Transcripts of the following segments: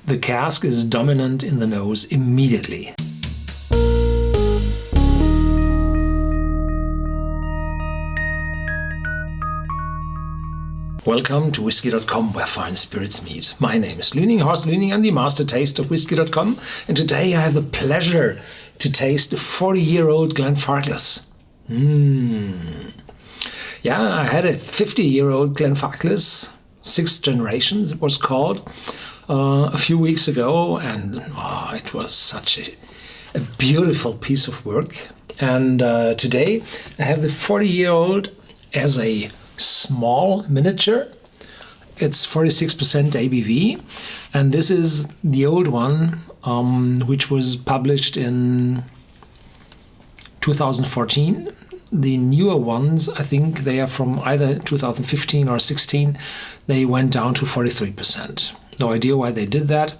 the cask is dominant in the nose immediately. Welcome to Whisky.com, where fine spirits meet. My name is Horst Lüning. I'm the master taster of Whisky.com, and today I have the pleasure to taste the 40-year-old Glenfarclas. Yeah, I had a 50-year-old Glenfarclas, 6th generation it was called, a few weeks ago, and it was such a beautiful piece of work. And today I have the 40-year-old as a small miniature. It's 46% ABV, and this is the old one, which was published in 2014. The newer ones, I think they are from either 2015 or 16. They went down to 43%. No idea why they did that.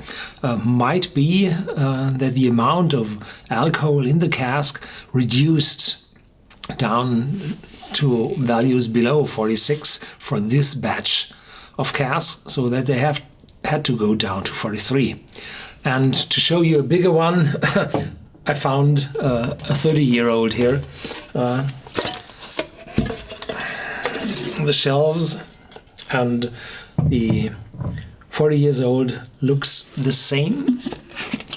Might be that the amount of alcohol in the cask reduced down to values below 46 for this batch of casks, so that they had to go down to 43. And to show you a bigger one, I found a 30-year-old here on the shelves, and the 40 years old looks the same,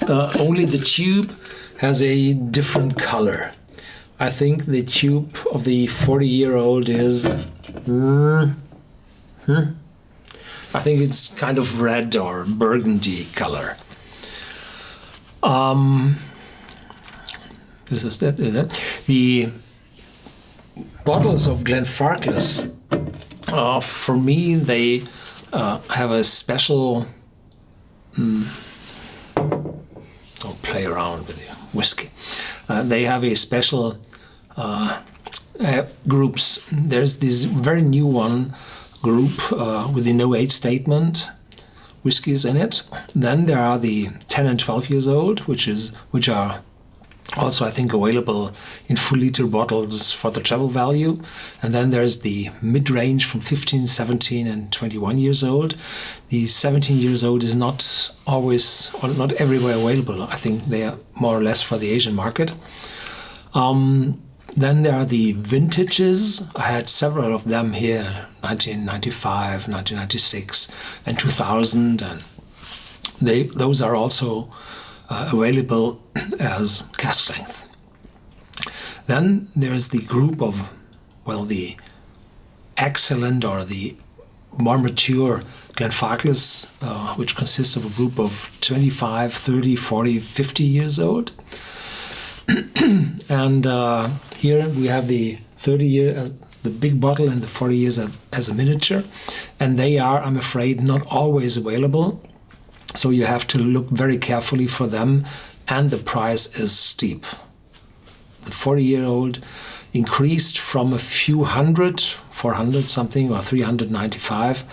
only the tube has a different color. I think the tube of the 40-year-old is, I think it's kind of red or burgundy color. This is that. The bottles of Glenfarclas, for me, they have a special. Don't play around with your whiskey. They have a special groups. There's this very new one group with the no age statement whiskies in it. Then there are the 10 and 12 years old, which are also, I think, available in full liter bottles for the travel value. And then there's the mid-range from 15, 17 and 21 years old. The 17 years old is not always, or not everywhere available. I think they are more or less for the Asian market. Then there are the vintages. I had several of them here, 1995, 1996 and 2000. And those are also available as cask length. Then there's the group of, the excellent or the more mature Glenfarclas, which consists of a group of 25, 30, 40, 50 years old. And here we have the 30-year, the big bottle, and the 40 years as a miniature. And they are, I'm afraid, not always available. So you have to look very carefully for them, and the price is steep. The 40-year-old increased from a few hundred, 400 something or 395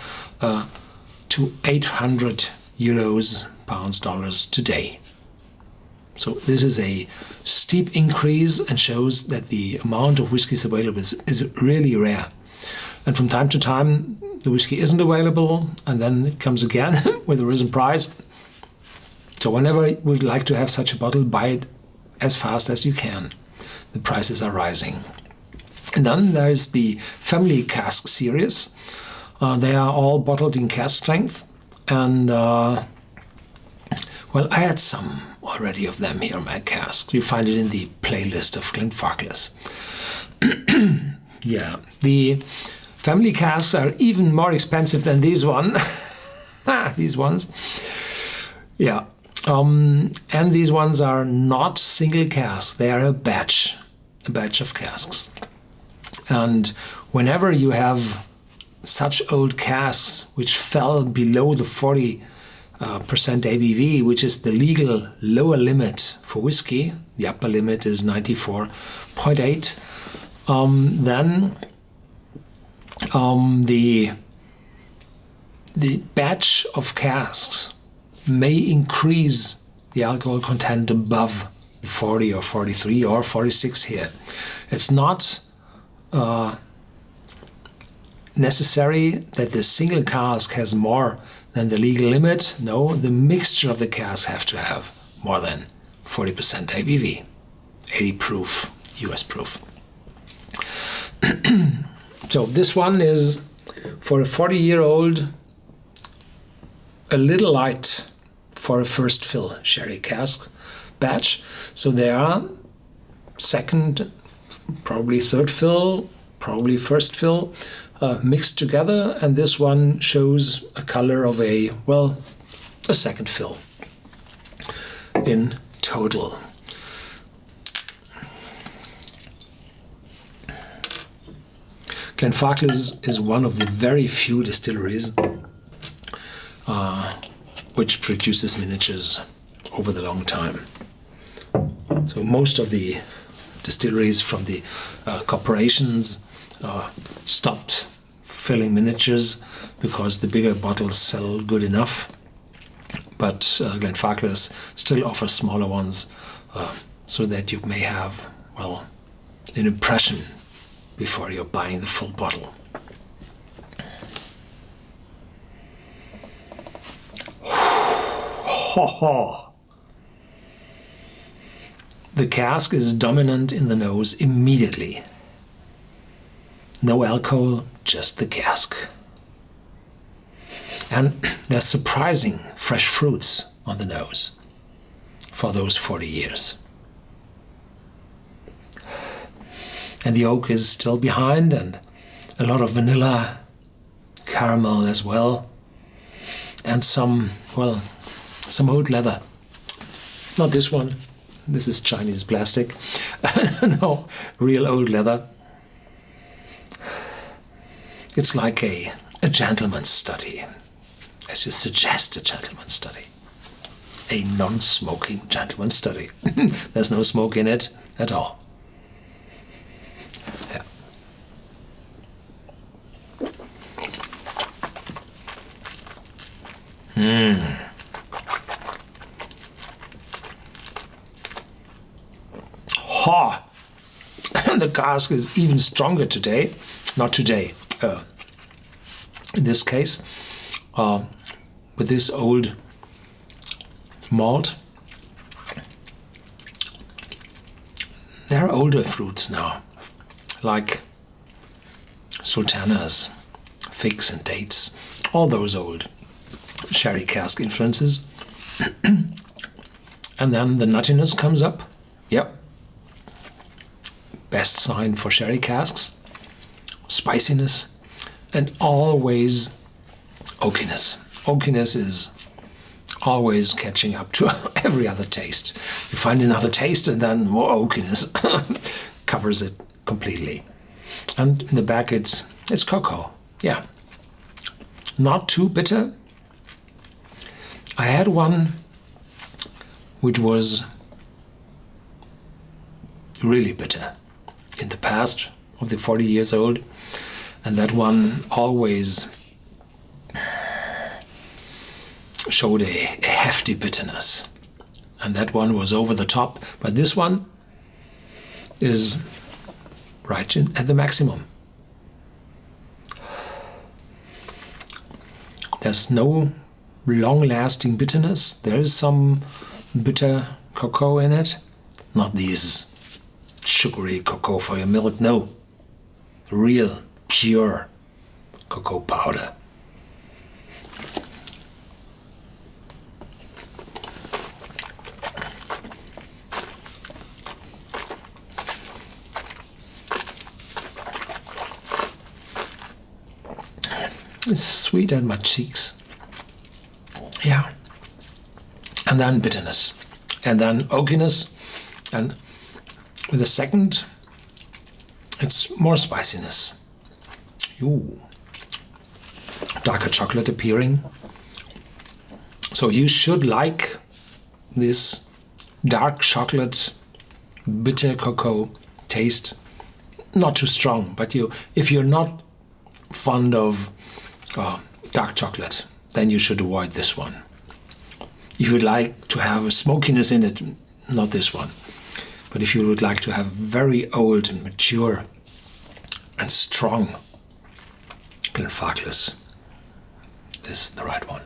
to 800 euros, pounds, dollars today. So this is a steep increase and shows that the amount of whiskies available is really rare. And from time to time, the whiskey isn't available, and then it comes again with a risen price. So whenever you would like to have such a bottle, buy it as fast as you can. The prices are rising. And then there's the family cask series. They are all bottled in cask strength. And, I had some already of them here in my cask. You find it in the playlist of Glenfarclas. Yeah, the family casks are even more expensive than these ones. Yeah. And these ones are not single casks. They are a batch of casks. And whenever you have such old casks which fell below the 40% ABV, which is the legal lower limit for whiskey, the upper limit is 94.8, then the batch of casks may increase the alcohol content above 40 or 43 or 46 here. It's not necessary that the single cask has more than the legal limit. No, the mixture of the casks have to have more than 40% ABV, 80 proof, US proof. So this one is, for a 40-year-old, a little light for a first fill sherry cask batch. So there are second, probably third fill, probably first fill mixed together, and this one shows a color of a second fill in total. Glenfarclas is one of the very few distilleries which produces miniatures over the long time. So most of the distilleries from the corporations stopped filling miniatures because the bigger bottles sell good enough. But Glenfarclas still offers smaller ones so that you may have, an impression before you're buying the full bottle. The cask is dominant in the nose immediately. No alcohol, just the cask. And there's surprising fresh fruits on the nose for those 40 years. And the oak is still behind, and a lot of vanilla, caramel as well, and some old leather. Not this one. This is Chinese plastic. No, real old leather. It's like a gentleman's study, as you suggest, a gentleman's study. A non-smoking gentleman's study. There's no smoke in it at all. Yeah. Ha! The cask is even stronger today. Not today. In this case, with this old malt, there are older fruits now, like sultanas, figs and dates, all those old sherry cask influences. And then the nuttiness comes up. Yep. Best sign for sherry casks. Spiciness. And always oakiness. Oakiness is always catching up to every other taste. You find another taste and then more oakiness covers it completely. And in the back it's cocoa. Yeah. Not too bitter. I had one which was really bitter in the past, of the 40 years old, and that one always showed a hefty bitterness, and that one was over the top, but this one is right at the maximum. There's no long-lasting bitterness. There is some bitter cocoa in it, not these sugary cocoa for your milk, no, real pure cocoa powder. It's sweet at my cheeks. Yeah. And then bitterness. And then oakiness. And with the second, it's more spiciness. Ooh. Darker chocolate appearing. So you should like this dark chocolate, bitter cocoa taste. Not too strong, but if you're not fond of dark chocolate, then you should avoid this one. If you'd like to have a smokiness in it, not this one. But if you would like to have very old and mature and strong Glenfarclas, this is the right one.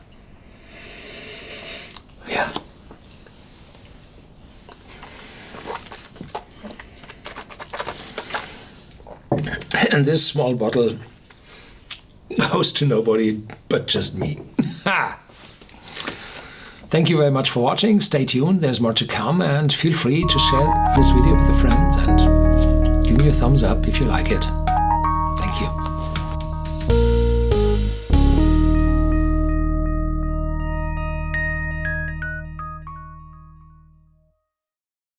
Yeah. And this small bottle goes to nobody but just me. Ha! Thank you very much for watching. Stay tuned, there's more to come, and feel free to share this video with your friends and give me a thumbs up if you like it.